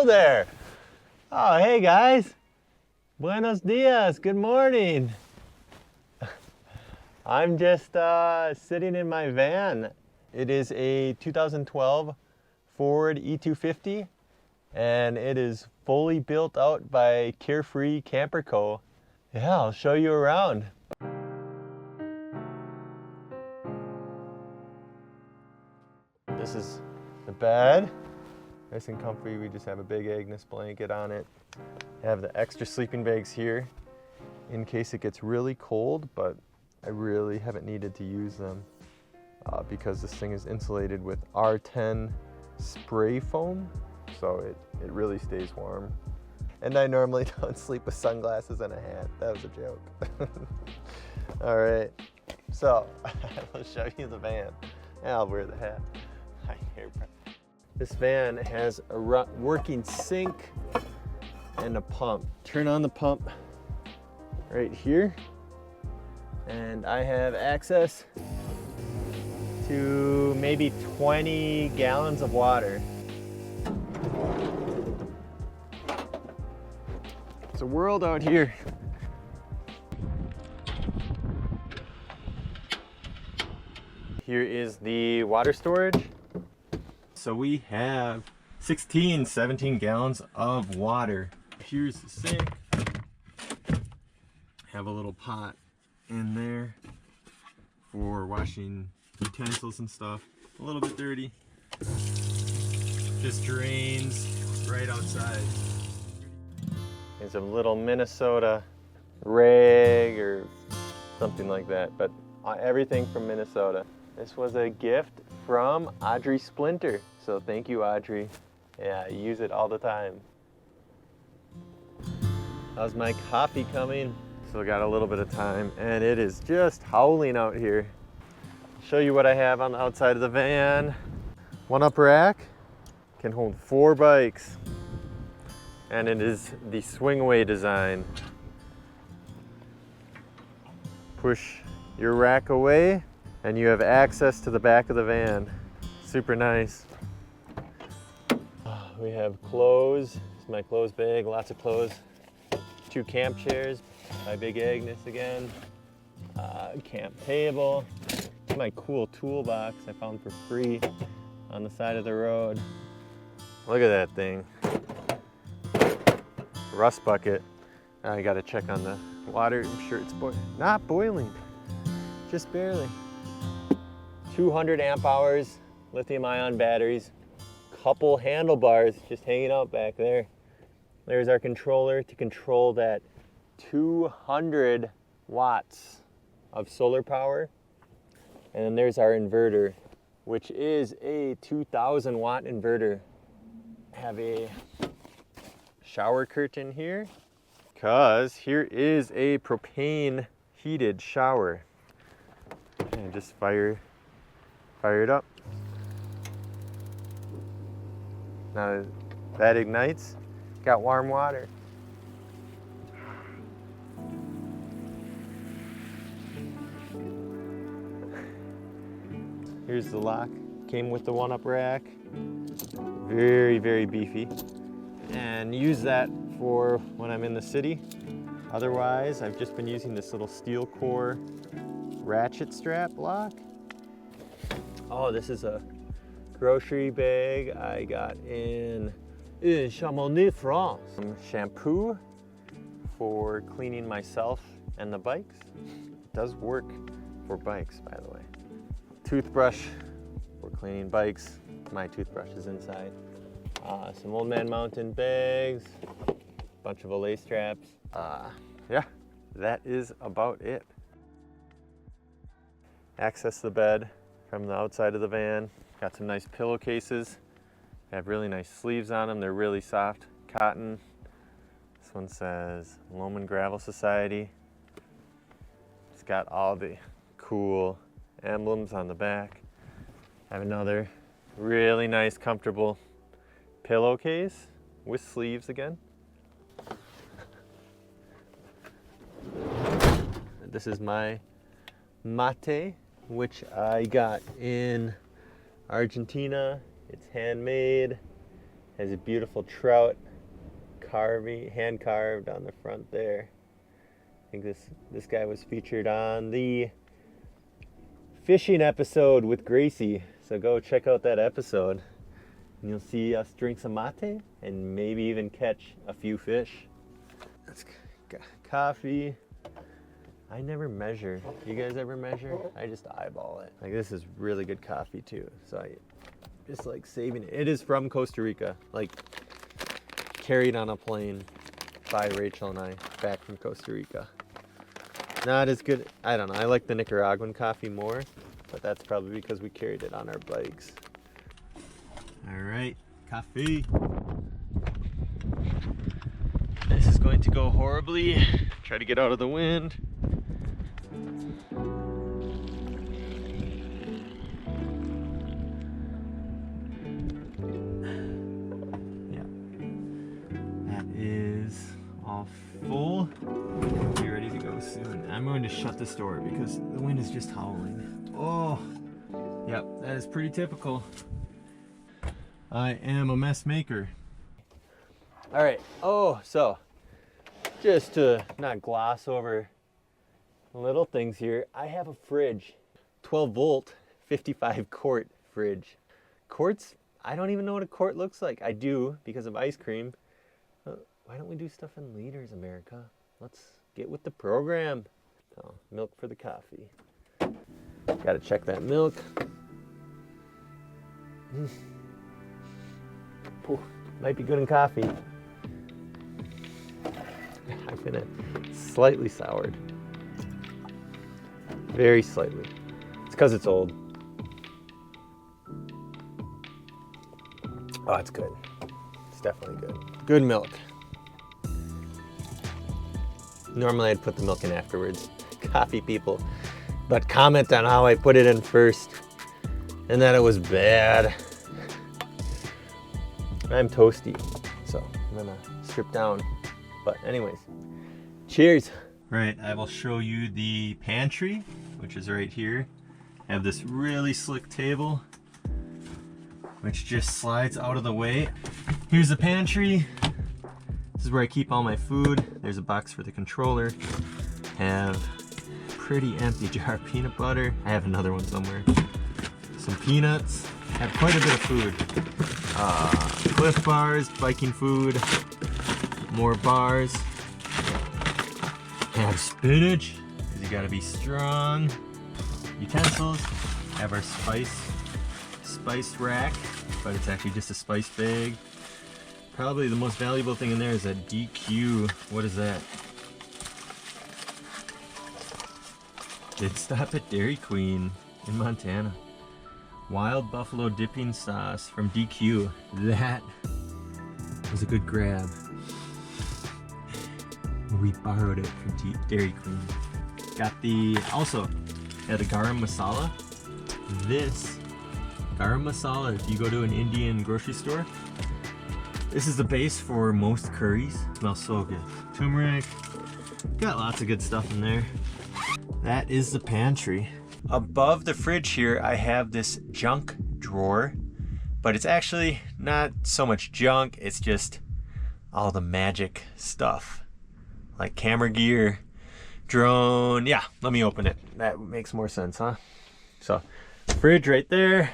Hello there. Oh, hey guys. Buenos dias. Good morning. I'm just sitting in my van. It is a 2012 Ford E250, and it is fully built out by Carefree Camper Co. Yeah, I'll show you around. This is the bed. Nice and comfy. We just have a big Agnes blanket on it. I have the extra sleeping bags here in case it gets really cold, but I really haven't needed to use them because this thing is insulated with R10 spray foam, so it really stays warm. And I normally don't sleep with sunglasses and a hat. That was a joke. All right, so I'll show you the van. And I'll wear the hat. Hi, hairbrush. This van has a working sink and a pump. Turn on the pump right here, and I have access to maybe 20 gallons of water. It's a world out here. Here is the water storage. So we have 16, 17 gallons of water. Here's the sink. Have a little pot in there for washing utensils and stuff. A little bit dirty. Just drains right outside. There's a little Minnesota rag or something like that, but everything from Minnesota. This was a gift from Audrey Splinter, so thank you, Audrey. Yeah, I use it all the time. How's my coffee coming? Still got a little bit of time, and it is just howling out here. Show you what I have on the outside of the van. One up rack can hold 4 bikes, and it is the swing away design. Push your rack away, and you have access to the back of the van. Super nice. We have clothes. It's my clothes bag, lots of clothes. 2 camp chairs, my big Agnes again. Camp table. My cool toolbox I found for free on the side of the road. Look at that thing. Rust bucket. I gotta check on the water. I'm sure it's not boiling, just barely. 200 amp hours, lithium ion batteries, couple handlebars just hanging out back there. There's our controller to control that 200 watts of solar power. And then there's our inverter, which is a 2000 watt inverter. Have a shower curtain here, because here is a propane heated shower. And just fire it up. Now that ignites, got warm water. Here's the lock. Came with the one-up rack. Very, very beefy. And use that for when I'm in the city. Otherwise, I've just been using this little steel core ratchet strap lock. Oh, this is a grocery bag I got in Chamonix, France. Some shampoo for cleaning myself and the bikes. It does work for bikes, by the way. Toothbrush for cleaning bikes. My toothbrush is inside. Some Old Man Mountain bags, bunch of Olay straps. Yeah, that is about it. Access the bed from the outside of the van. Got some nice pillowcases. They have really nice sleeves on them. They're really soft cotton. This one says Loam and Gravel Society. It's got all the cool emblems on the back. I have another really nice, comfortable pillowcase with sleeves again. This is my mate, which I got in Argentina. It's handmade, Has a beautiful trout hand carved on the front there. I think this guy was featured on the fishing episode with Gracie, so go check out that episode and you'll see us drink some mate and maybe even catch a few fish. That's coffee. I never measure. You guys ever measure? I just eyeball it. Like, this is really good coffee too, so I just like saving it. It is from Costa Rica, like carried on a plane by Rachel and I back from Costa Rica. Not as good, I don't know, I like the Nicaraguan coffee more, but that's probably because we carried it on our bikes. All right, coffee. This is going to go horribly. Try to get out of the wind. Full. Be ready to go soon. I'm going to shut this door because the wind is just howling. Oh, yep, that is pretty typical. I am a mess maker. All right, so just to not gloss over little things here, I have a fridge, 12 volt, 55 quart fridge. Quarts, I don't even know what a quart looks like. I do because of ice cream. Why don't we do stuff in liters, America? Let's get with the program. Oh, milk for the coffee. Gotta check that milk. Ooh, might be good in coffee. I'm gonna slightly soured. Very slightly. It's because it's old. Oh, it's good. It's definitely good. Good milk. Normally I'd put the milk in afterwards, coffee people, but comment on how I put it in first and that it was bad. I'm toasty, so I'm gonna strip down. But anyways, cheers. Right, I will show you the pantry, which is right here. I have this really slick table, which just slides out of the way. Here's the pantry. This is where I keep all my food. There's a box for the controller. Have a pretty empty jar of peanut butter. I have another one somewhere. Some peanuts. Have quite a bit of food. Cliff bars, biking food, more bars. Have spinach, because you gotta be strong. Utensils. Have our spice rack, but it's actually just a spice bag. Probably the most valuable thing in there is a DQ. What is that? Did stop at Dairy Queen in Montana. Wild Buffalo dipping sauce from DQ. That was a good grab. We borrowed it from Dairy Queen. Got the garam masala. This garam masala, if you go to an Indian grocery store, this is the base for most curries. It smells so good. Turmeric. Got lots of good stuff in there. That is the pantry. Above the fridge here, I have this junk drawer, but it's actually not so much junk. It's just all the magic stuff, like camera gear, drone. Yeah, let me open it. That makes more sense, huh? So, fridge right there.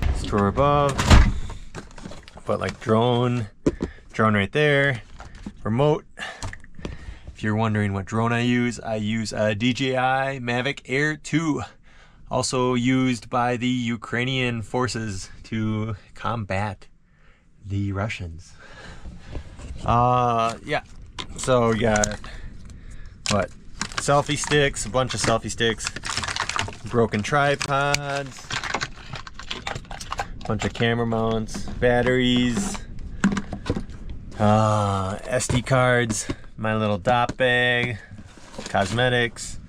This drawer above. But like drone right there, remote. If you're wondering what drone I use a DJI Mavic Air 2, also used by the Ukrainian forces to combat the Russians. Yeah, so we got what? Selfie sticks, a bunch of selfie sticks, broken tripods, bunch of camera mounts, batteries, SD cards, my little dot bag, cosmetics,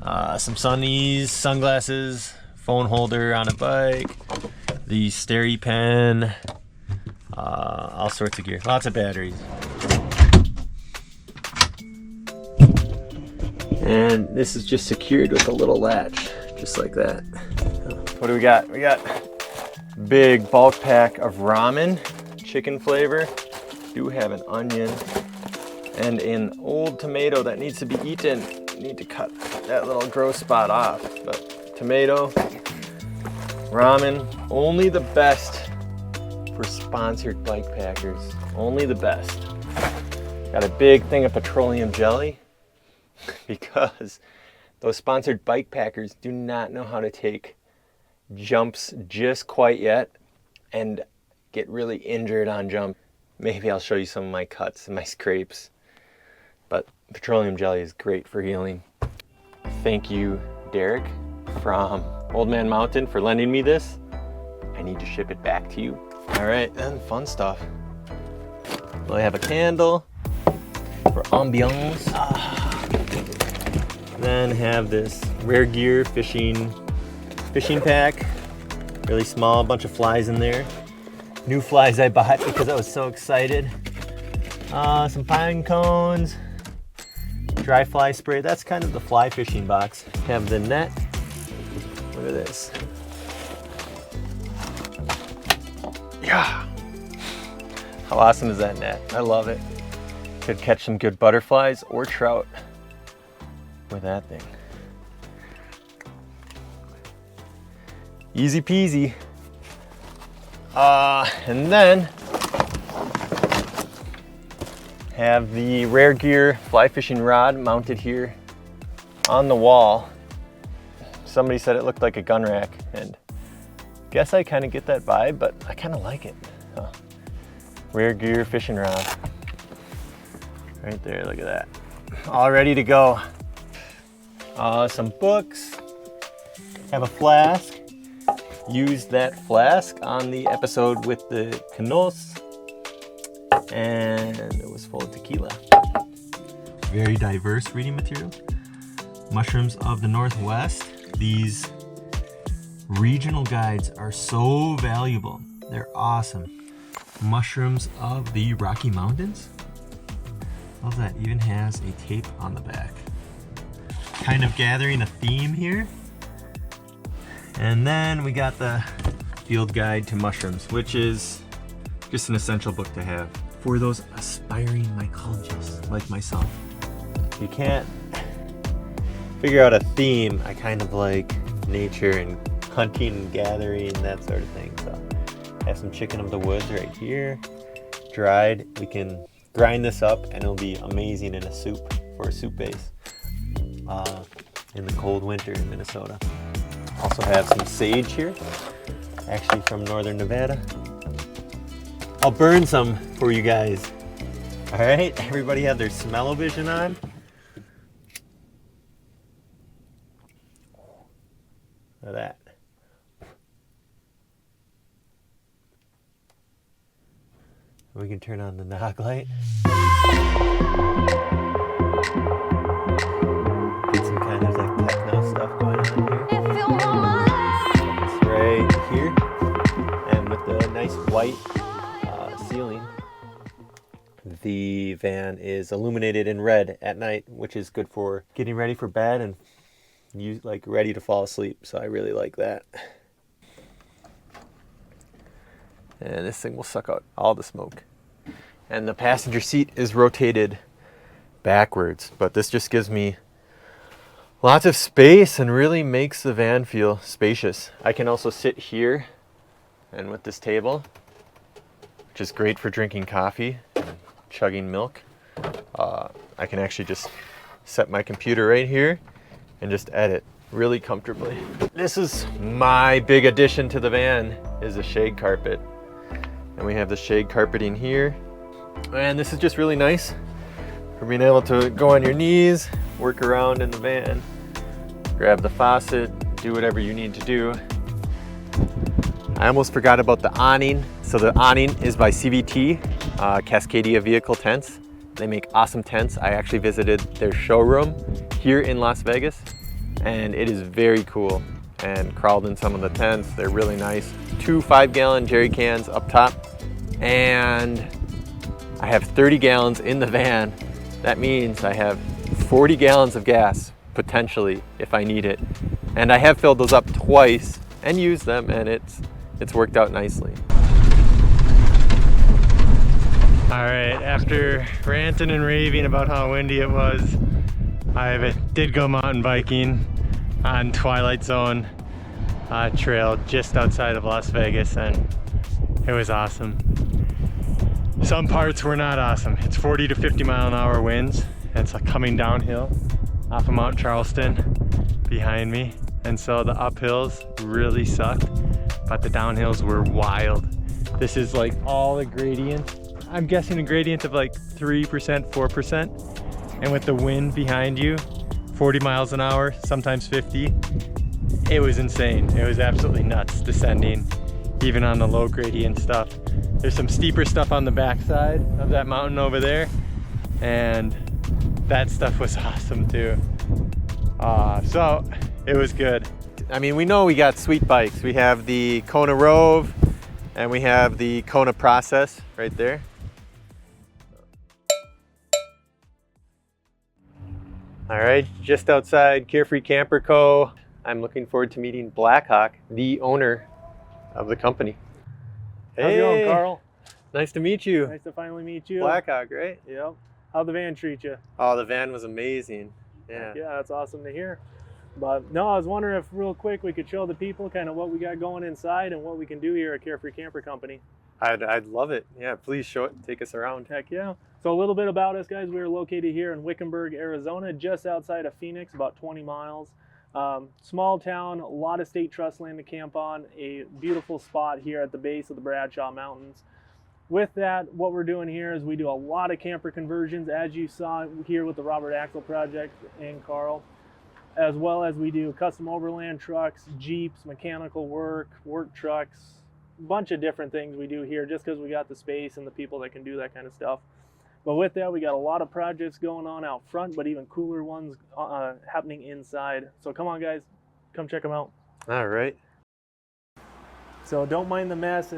some sunnies, sunglasses, phone holder on a bike, the Steri pen, all sorts of gear, lots of batteries. And this is just secured with a little latch, just like that. What do we got? We got big bulk pack of ramen, chicken flavor. Do have an onion and an old tomato that needs to be eaten. Need to cut that little gross spot off. But tomato, ramen, only the best for sponsored bike packers. Only the best. Got a big thing of petroleum jelly because those sponsored bike packers do not know how to take jumps just quite yet and get really injured on jump. Maybe I'll show you some of my cuts and my scrapes, but petroleum jelly is great for healing. Thank you, Derek from Old Man Mountain, for lending me this. I need to ship it back to you. All right, then fun stuff. I have a candle for ambiance. Then have this Rare Gear fishing pack. Really small, bunch of flies in there. New flies I bought because I was so excited. Some pine cones, dry fly spray. That's kind of the fly fishing box. Have the net. Look at this. Yeah. How awesome is that net? I love it. Could catch some good butterflies or trout with that thing. Easy peasy. And then have the Rare Gear fly fishing rod mounted here on the wall. Somebody said it looked like a gun rack, and guess I kind of get that vibe, but I kind of like it. Rare Gear fishing rod. Right there, look at that. All ready to go. Some books. Have a flask. Used that flask on the episode with the canoes, and it was full of tequila. Very diverse reading material. Mushrooms of the Northwest. These regional guides are so valuable. They're awesome. Mushrooms of the Rocky Mountains. Love that, even has a tape on the back. Kind of gathering a theme here. And then we got the Field Guide to Mushrooms, which is just an essential book to have for those aspiring mycologists like myself. If you can't figure out a theme, I kind of like nature and hunting and gathering, that sort of thing. So I have some chicken of the woods right here, dried. We can grind this up and it'll be amazing in a soup, for a soup base in the cold winter in Minnesota. Also have some sage here, actually from northern Nevada. I'll burn some for you guys. All right, everybody have their smell-o-vision on. Look at that. We can turn on the nog light. Get some kind of like techno stuff going on here. It's right here, and with the nice white ceiling, the van is illuminated in red at night, which is good for getting ready for bed and you like ready to fall asleep. So I really like that. And this thing will suck out all the smoke. And the passenger seat is rotated backwards, but this just gives me lots of space and really makes the van feel spacious. I can also sit here and with this table, which is great for drinking coffee and chugging milk. I can actually just set my computer right here and just edit really comfortably. This is my big addition to the van, is a shade carpet. And we have the shade carpeting here. And this is just really nice for being able to go on your knees, work around in the van, grab the faucet, do whatever you need to do. I almost forgot about the awning. So the awning is by CVT, Cascadia Vehicle Tents. They make awesome tents. I actually visited their showroom here in Las Vegas, and it is very cool, and crawled in some of the tents. They're really nice. 2 5-gallon jerry cans up top, and I have 30 gallons in the van. That means I have 40 gallons of gas, potentially, if I need it. And I have filled those up twice and used them, and it's worked out nicely. All right, after ranting and raving about how windy it was, I did go mountain biking on Twilight Zone trail just outside of Las Vegas, and it was awesome. Some parts were not awesome. It's 40 to 50 mile an hour winds, and it's like coming downhill off of Mount Charleston behind me, and so the uphills really sucked, but the downhills were wild. This is like all the gradient. I'm guessing a gradient of like 3%, 4%, and with the wind behind you, 40 miles an hour, sometimes 50, it was insane. It was absolutely nuts descending, even on the low gradient stuff. There's some steeper stuff on the backside of that mountain over there, and that stuff was awesome too. So it was good. I mean, we know we got sweet bikes. We have the Kona Rove and we have the Kona Process right there. All right, just outside Carefree Camper Co. I'm looking forward to meeting Blackhawk, the owner of the company. How's it going, Carl? Nice to meet you. Nice to finally meet you. Blackhawk, right? Yep. How'd the van treat you? Oh, the van was amazing. Yeah. Yeah, that's awesome to hear. But no, I was wondering if real quick we could show the people kind of what we got going inside and what we can do here at Carefree Camper Company. I'd love it. Yeah, please show it. Take us around. Heck yeah. So a little bit about us, guys. We are located here in Wickenburg, Arizona, just outside of Phoenix, about 20 miles. Small town, a lot of state trust land to camp on, a beautiful spot here at the base of the Bradshaw Mountains. With that, what we're doing here is we do a lot of camper conversions, as you saw here with the Robert Axel project and Carl, as well as we do custom overland trucks, Jeeps, mechanical work trucks, a bunch of different things we do here just because we got the space and the people that can do that kind of stuff. But with that, we got a lot of projects going on out front, but even cooler ones happening inside. So come on, guys, come check them out. All right. So don't mind the mess.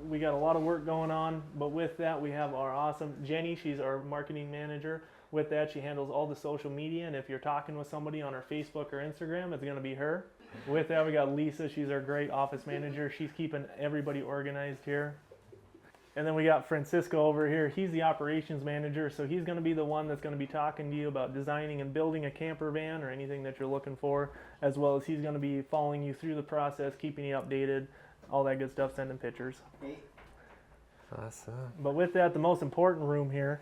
We got a lot of work going on, but with that, we have our awesome Jenny. She's our marketing manager. With that, she handles all the social media, and if you're talking with somebody on our Facebook or Instagram, it's going to be her. With that, we got Lisa. She's our great office manager. She's keeping everybody organized here. And then we got Francisco over here. He's the operations manager, so he's going to be the one that's going to be talking to you about designing and building a camper van or anything that you're looking for, as well as he's going to be following you through the process, keeping you updated, all that good stuff, sending pictures. Awesome. But with that, the most important room here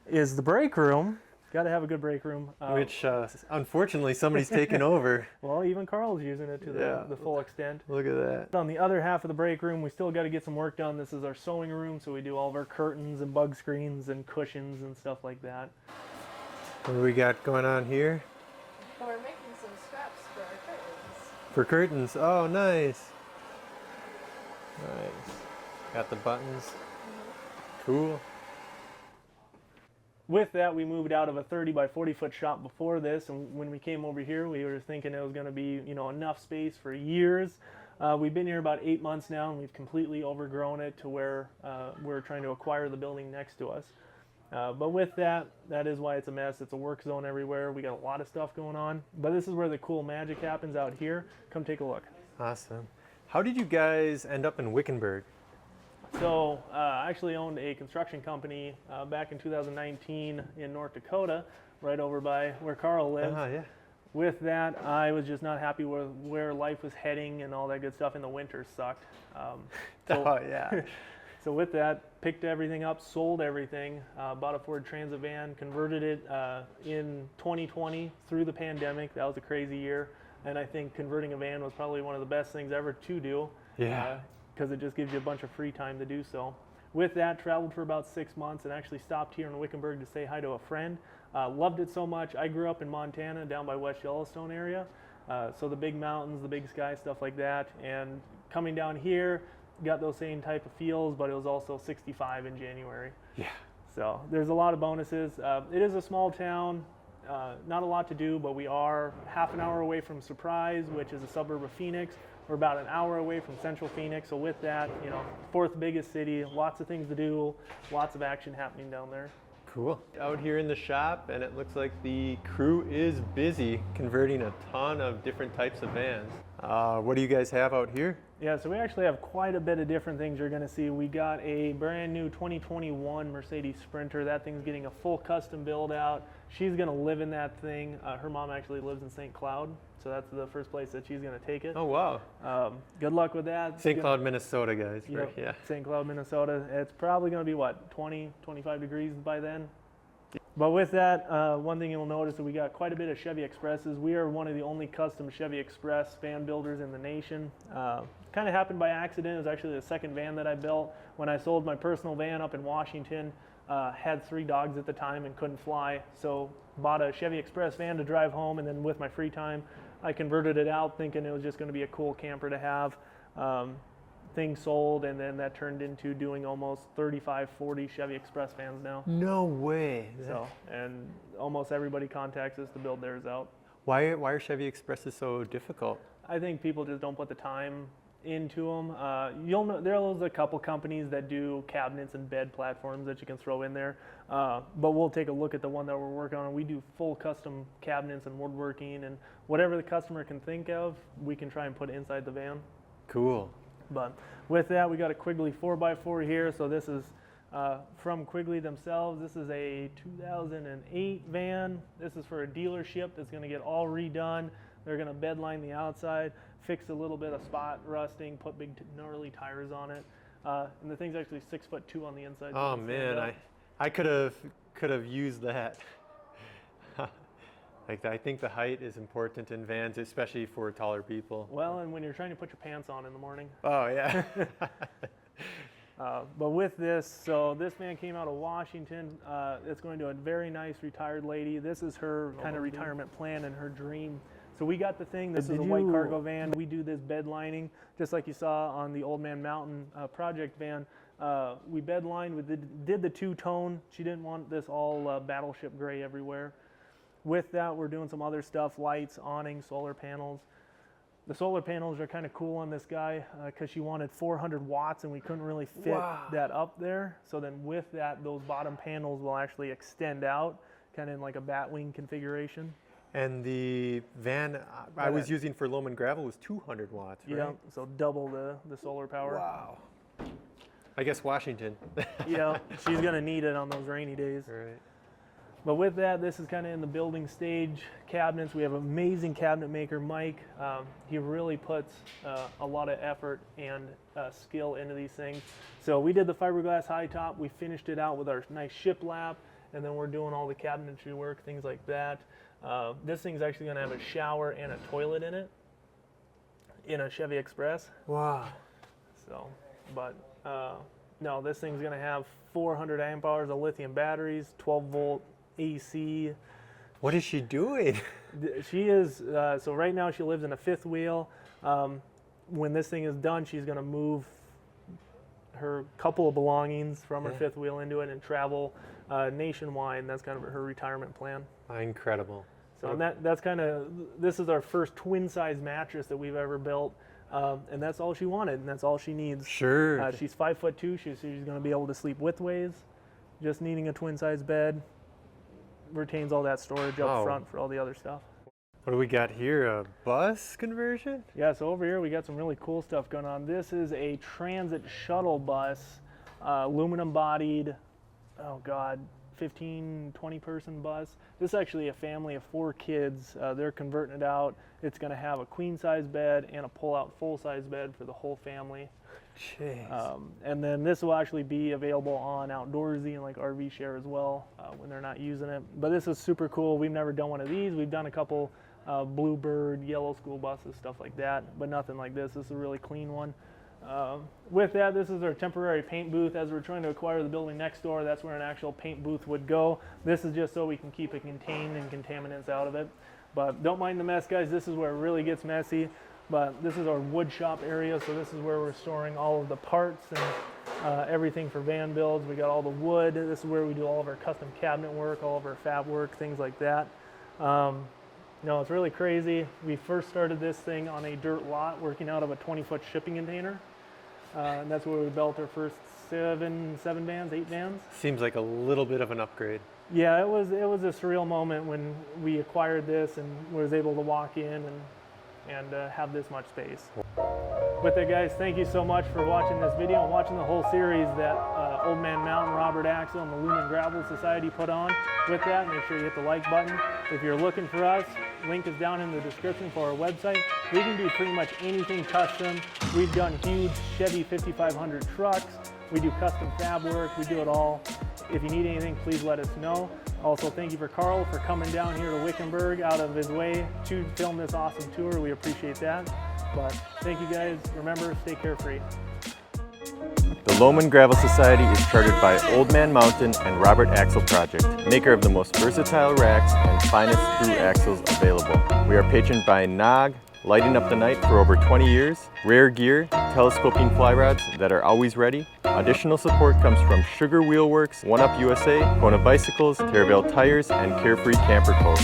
is the break room. Got to have a good break room. Which, unfortunately, somebody's taken over. Well, even Carl's using it to the full extent. Look at that. On the other half of the break room, we still got to get some work done. This is our sewing room, so we do all of our curtains and bug screens and cushions and stuff like that. What do we got going on here? We're making some scraps for our curtains. For curtains. Oh, nice. Nice. Got the buttons. Mm-hmm. Cool. With that, we moved out of a 30 by 40 foot shop before this, and when we came over here, we were thinking it was going to be, enough space for years. We've been here about 8 months now, and we've completely overgrown it to where we're trying to acquire the building next to us. But with that, that is why it's a mess. It's a work zone everywhere. We got a lot of stuff going on, but this is where the cool magic happens out here. Come take a look. Awesome. How did you guys end up in Wickenburg? So I actually owned a construction company back in 2019 in North Dakota, right over by where Carl lives. Yeah. With that, I was just not happy with where life was heading and all that good stuff, and the winters sucked. Yeah. So with that, picked everything up, sold everything, bought a Ford Transit van, converted it in 2020 through the pandemic. That was a crazy year, and I think converting a van was probably one of the best things ever to do. Yeah. Because it just gives you a bunch of free time to do so. With that, traveled for about 6 months and actually stopped here in Wickenburg to say hi to a friend. Loved it so much. I grew up in Montana, down by West Yellowstone area. So the big mountains, the big sky, stuff like that. And coming down here, got those same type of feels, but it was also 65 in January. Yeah. So there's a lot of bonuses. It is a small town, not a lot to do, but we are half an hour away from Surprise, which is a suburb of Phoenix. We're about an hour away from Central Phoenix, so with that, fourth biggest city, lots of things to do, lots of action happening down there. Cool. Out here in the shop, and it looks like the crew is busy converting a ton of different types of vans. What do you guys have out here? Yeah, so we actually have quite a bit of different things you're going to see. We got a brand new 2021 Mercedes Sprinter. That thing's getting a full custom build out. She's going to live in that thing. Her mom actually lives in St. Cloud, so that's the first place that she's going to take it. Oh, wow. Good luck with that. St. Cloud, Minnesota, guys. Yep, Yeah. St. Cloud, Minnesota. It's probably going to be, what, 20, 25 degrees by then? But with that, one thing you'll notice that we got quite a bit of Chevy Expresses. We are one of the only custom Chevy Express van builders in the nation. Kind of happened by accident. It was actually the second van that I built. When I sold my personal van up in Washington, had 3 dogs at the time and couldn't fly. So bought a Chevy Express van to drive home, and then with my free time, I converted it out thinking it was just going to be a cool camper to have. Things sold, and then that turned into doing almost 35, 40 Chevy Express vans now. No way. So, and almost everybody contacts us to build theirs out. Why are Chevy Expresses so difficult? I think people just don't put the time into them. You'll know there's a couple companies that do cabinets and bed platforms that you can throw in there, but we'll take a look at the one that we're working on. We do full custom cabinets and woodworking, and whatever the customer can think of, we can try and put inside the van. Cool. But with that, we got a Quigley 4x4 here. So this is from Quigley themselves. This is a 2008 van. This is for a dealership that's going to get all redone. They're going to bed line the outside, fix a little bit of spot rusting, put big gnarly tires on it. And the thing's actually 6'2" on the inside. Oh man, I could have used that. Like, I think the height is important in vans, especially for taller people. Well, and when you're trying to put your pants on in the morning. Oh, yeah. But with this, so this van came out of Washington. It's going to a very nice retired lady. This is her kind of retirement plan and her dream. So we got the thing. This is a white cargo van. We do this bed lining, just like you saw on the Old Man Mountain project van. We bed lined, we did the two-tone. She didn't want this all battleship gray everywhere. With that, we're doing some other stuff, lights, awnings, solar panels. The solar panels are kind of cool on this guy because she wanted 400 watts and we couldn't really fit that up there. So then with that, those bottom panels will actually extend out, kind of in like a bat wing configuration. And the van I was using for Loam and Gravel was 200 watts, right? Yeah, so double the solar power. Wow. I guess Washington. Yeah, she's going to need it on those rainy days. Right. But with that, this is kind of in the building stage. Cabinets, we have an amazing cabinet maker, Mike. He really puts a lot of effort and skill into these things. So we did the fiberglass high top. We finished it out with our nice shiplap, and then we're doing all the cabinetry work, things like that. This thing's actually going to have a shower and a toilet in it, in a Chevy Express. Wow. So, but no, this thing's going to have 400 amp hours of lithium batteries, 12 volt AC. What is she doing? She is, so right now she lives in a fifth wheel. When this thing is done, she's going to move her couple of belongings from her fifth wheel into it and travel nationwide. That's kind of her retirement plan. Incredible. So that's kind of, this is our first twin size mattress that we've ever built. And that's all she wanted, and that's all she needs. Sure. She's 5'2". She's going to be able to sleep widthways, just needing a twin size bed. Retains all that storage up front for all the other stuff. What do we got here? A bus conversion? Yeah, so over here we got some really cool stuff going on. This is a transit shuttle bus, aluminum bodied, 15, 20 person bus. This is actually a family of 4 kids. They're converting it out. It's going to have a queen size bed and a pull out full size bed for the whole family. Jeez. And then this will actually be available on Outdoorsy and like RV Share as well when they're not using it. But this is super cool. We've never done one of these. We've done a couple Bluebird, yellow school buses, stuff like that, but nothing like this. This is a really clean one. With that, this is our temporary paint booth. As we're trying to acquire the building next door, that's where an actual paint booth would go. This is just so we can keep it contained and contaminants out of it. But don't mind the mess, guys. This is where it really gets messy. But this is our wood shop area, so this is where we're storing all of the parts and everything for van builds. We got all the wood. This is where we do all of our custom cabinet work, all of our fab work, things like that. No, it's really crazy. We first started this thing on a dirt lot working out of a 20-foot shipping container. And that's where we built our first 8 vans. Seems like a little bit of an upgrade. Yeah, it was a surreal moment when we acquired this and was able to walk in and have this much space. With that, guys, thank you so much for watching this video and watching the whole series that Old Man Mountain, Robert Axel, and the Loam and Gravel Society put on. With that, make sure you hit the like button. If you're looking for us, link is down in the description for our website. We can do pretty much anything custom. We've done huge Chevy 5500 trucks. We do custom fab work. We do it all. If you need anything, please let us know. Also, thank you for Carl for coming down here to Wickenburg out of his way to film this awesome tour. We appreciate that. But thank you guys. Remember, stay carefree. The Loam and Gravel Society is chartered by Old Man Mountain and Robert Axel Project, maker of the most versatile racks and finest through axles available. We are patroned by Nog, lighting up the night for over 20 years, Rare Gear, telescoping fly rods that are always ready. Additional support comes from Sugar Wheel Works, One Up USA, Kona Bicycles, Terravale Tires, and Carefree Camper Co.